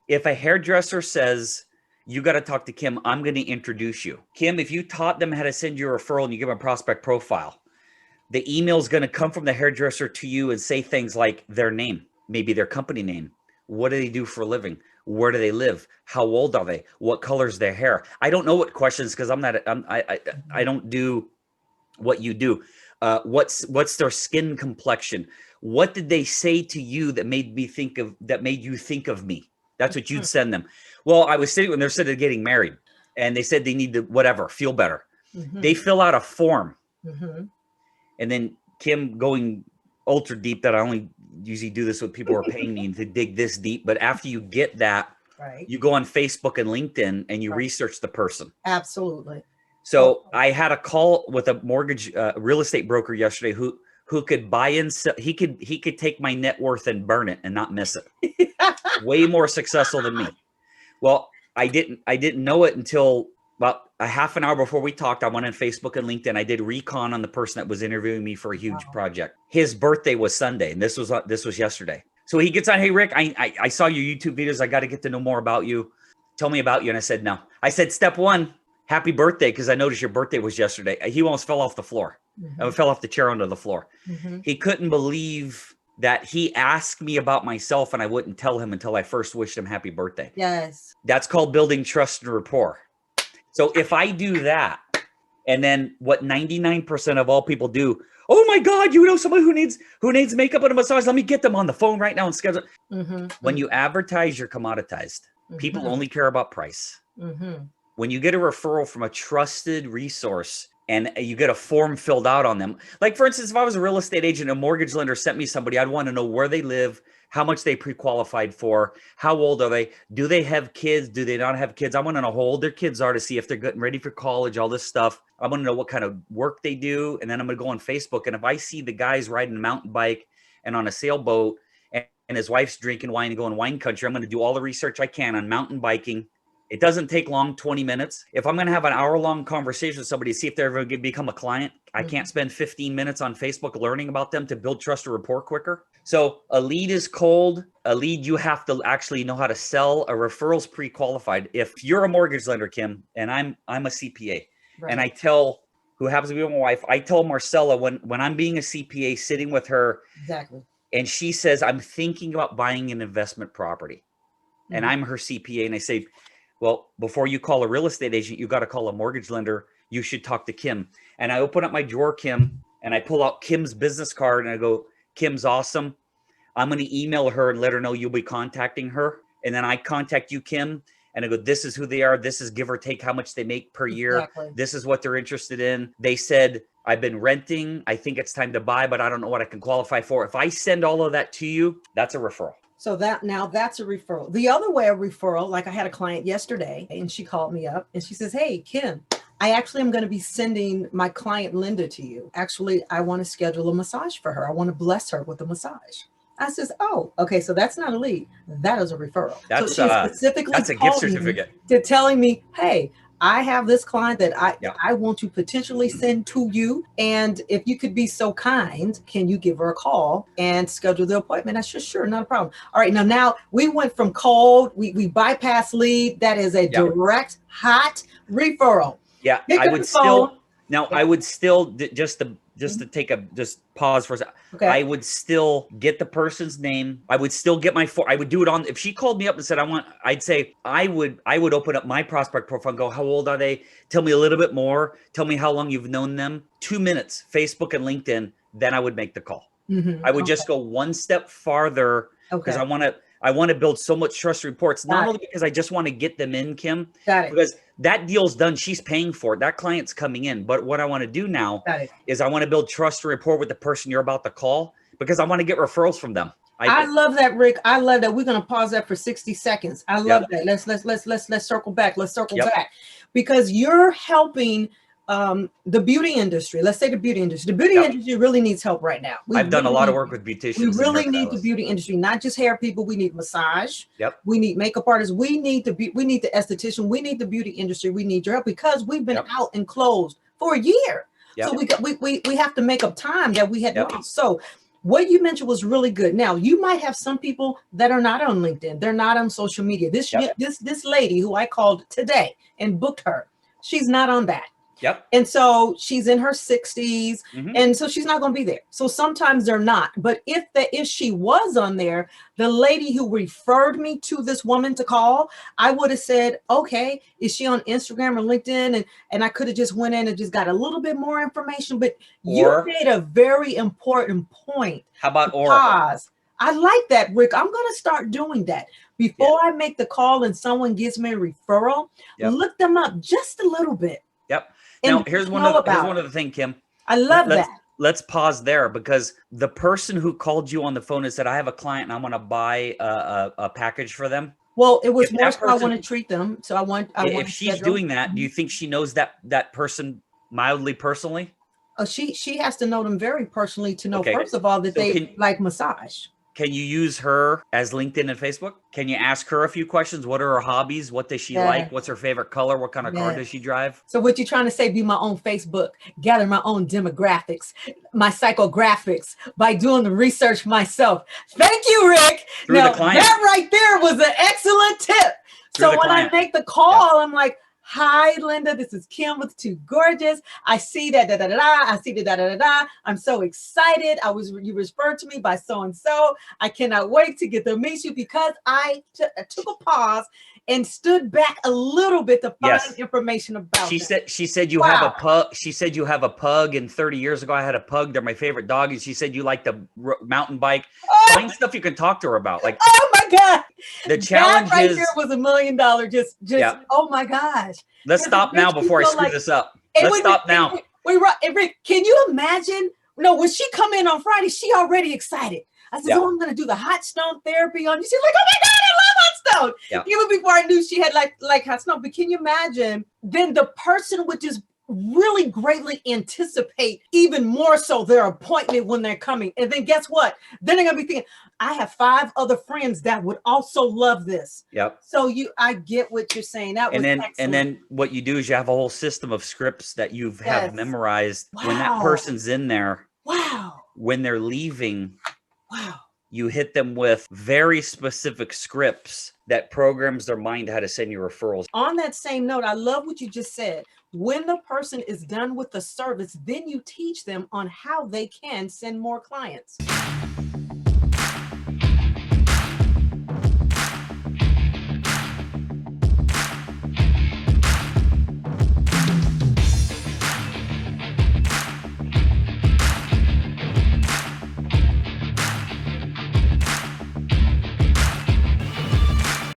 If a hairdresser says, you got to talk to Kim, I'm going to introduce you. Kim, if you taught them how to send you a referral and you give them a prospect profile, the email is going to come from the hairdresser to you and say things like their name, maybe their company name. What do they do for a living? Where do they live? How old are they? What color's their hair? I don't know what questions, because I don't do what you do. What's their skin complexion? What did they say to you that made you think of me? That's what you'd send them. Well, I was sitting when they're sitting of getting married, and they said they need to whatever, feel better. They fill out a form. And then Kim, going ultra deep, that I only usually do this with people who are paying me to dig this deep. But after you get that, you go on Facebook and LinkedIn and you research the person. Absolutely. So I had a call with a mortgage real estate broker yesterday who could buy in. He could take my net worth and burn it and not miss it. Way more successful than me. Well, I didn't know it until about a half an hour before we talked. I went on Facebook and LinkedIn. I did recon on the person that was interviewing me for a huge project. His birthday was Sunday, and this was yesterday. So he gets on, hey, Rick, I saw your YouTube videos. I got to get to know more about you. Tell me about you. And I said, no. I said, step one, happy birthday, because I noticed your birthday was yesterday. He almost fell off the floor. I fell off the chair onto the floor. He couldn't believe that he asked me about myself and I wouldn't tell him until I first wished him happy birthday. Yes. That's called building trust and rapport. So if I do that, and then what 99% of all people do, oh my God, you know someone who needs makeup and a massage, let me get them on the phone right now and schedule. When you advertise, you're commoditized. People only care about price. When you get a referral from a trusted resource and you get a form filled out on them, like for instance, if I was a real estate agent, a mortgage lender sent me somebody, I'd want to know where they live, how much they pre-qualified for, how old are they, do they have kids, do they not have kids? I want to know how old their kids are to see if they're getting ready for college, all this stuff. I want to know what kind of work they do. And then I'm going to go on Facebook. And if I see the guys riding a mountain bike and on a sailboat and his wife's drinking wine and going wine country, I'm going to do all the research I can on mountain biking. It doesn't take long, 20 minutes. If I'm going to have an hour-long conversation with somebody to see if they're ever going to become a client, I can't spend 15 minutes on Facebook learning about them to build trust or rapport quicker. So a lead is cold. A lead you have to actually know how to sell. A referral's pre-qualified. If you're a mortgage lender, Kim, and I'm a CPA, and I tell, who happens to be my wife, I tell Marcella when I'm being a CPA sitting with her, and she says, I'm thinking about buying an investment property, and I'm her CPA, and I say, well, before you call a real estate agent, you got to call a mortgage lender. You should talk to Kim. And I open up my drawer, Kim, and I pull out Kim's business card and I go, Kim's awesome. I'm going to email her and let her know you'll be contacting her. And then I contact you, Kim, and I go, this is who they are. This is give or take how much they make per year. This is what they're interested in. They said, I've been renting. I think it's time to buy, but I don't know what I can qualify for. If I send all of that to you, that's a referral. So that's a referral. The other way a referral, like I had a client yesterday and she called me up and she says, hey, Kim, I actually am going to be sending my client Linda to you. Actually, I want to schedule a massage for her. I want to bless her with a massage. I says, oh, okay. So that's not a lead. That is a referral. That's, so she specifically that's a gift certificate to telling me, hey, I have this client that I want to potentially send to you. And if you could be so kind, can you give her a call and schedule the appointment? I said, sure, not a problem. All right. Now we went from cold, we bypass lead. That is a direct hot referral. Yeah. I would still, I would still just to take just pause for a second. Okay. I would still get the person's name. I would still get I would do it on, if she called me up and said, I'd say, I would open up my prospect profile and go, how old are they? Tell me a little bit more. Tell me how long you've known them. 2 minutes, Facebook and LinkedIn. Then I would make the call. I would just go one step farther because I want to build so much trust reports, not only because I just want to get them in, Kim, because that deal's done. She's paying for it. That client's coming in. But what I want to do now is I want to build trust and rapport with the person you're about to call because I want to get referrals from them. I love that, Rick. I love that. We're going to pause that for 60 seconds. I love that. Let's circle back. Let's circle back because you're helping the beauty industry. Let's say the beauty industry. The beauty industry really needs help right now. I've done a lot of work with beauticians. We really need the beauty industry, not just hair people. We need massage. We need makeup artists. We need the esthetician. We need the beauty industry. We need your help because we've been out and closed for a year. So we have to make up time that we had lost. So What you mentioned was really good. Now, you might have some people that are not on LinkedIn. They're not on social media. This lady who I called today and booked her, she's not on that. Yep. And so she's in her 60s, and so she's not going to be there. So sometimes they're not. But if she was on there, the lady who referred me to this woman to call, I would have said, okay, is she on Instagram or LinkedIn? And I could have just went in and just got a little bit more information. But you made a very important point. How about pause? I like that, Rick. I'm going to start doing that. Before I make the call and someone gives me a referral, look them up just a little bit. Yep. Now, here's one of the things, Kim. I love that. Let's pause there, because the person who called you on the phone and said, I have a client and I want to buy a package for them. Well, it was more so I want to treat them. So I want if she's doing that, do you think she knows that person mildly personally? Oh, she has to know them very personally to know, first of all, that they like massage. Can you use her as LinkedIn and Facebook? Can you ask her a few questions? What are her hobbies? What does she like? What's her favorite color? What kind of car does she drive? So what you're trying to say, be my own Facebook, gather my own demographics, my psychographics by doing the research myself. Thank you, Rick. Now, that right there was an excellent tip. So when I make the call, I'm like, hi, Linda, this is Kim with Too Gorgeous. I see that, I see that, I'm so excited. You referred to me by so-and-so. I cannot wait to get to meet you, because I took a pause and stood back a little bit to find information about She said you have a pug. She said you have a pug, and 30 years ago I had a pug. They're my favorite dog. And she said you like the mountain bike. Find stuff you can talk to her about. Like, oh my God. The challenge that right there was $1 million. Just oh my gosh. Let's stop now before I screw this up. Let's stop now. Wait, Rick, can you imagine? No, when she come in on Friday, she already excited. I said, oh, I'm going to do the hot stone therapy on you. She's like, oh my God, I love hot stone. Even before I knew she had like hot stone. But can you imagine? Then the person would just really greatly anticipate even more so their appointment when they're coming. And then guess what? Then they're going to be thinking, I have 5 other friends that would also love this. Yep. So I get what you're saying. That was excellent. And then what you do is you have a whole system of scripts that you have memorized. When that person's in there, when they're leaving, you hit them with very specific scripts that programs their mind how to send you referrals. On that same note, I love what you just said. When the person is done with the service, then you teach them on how they can send more clients.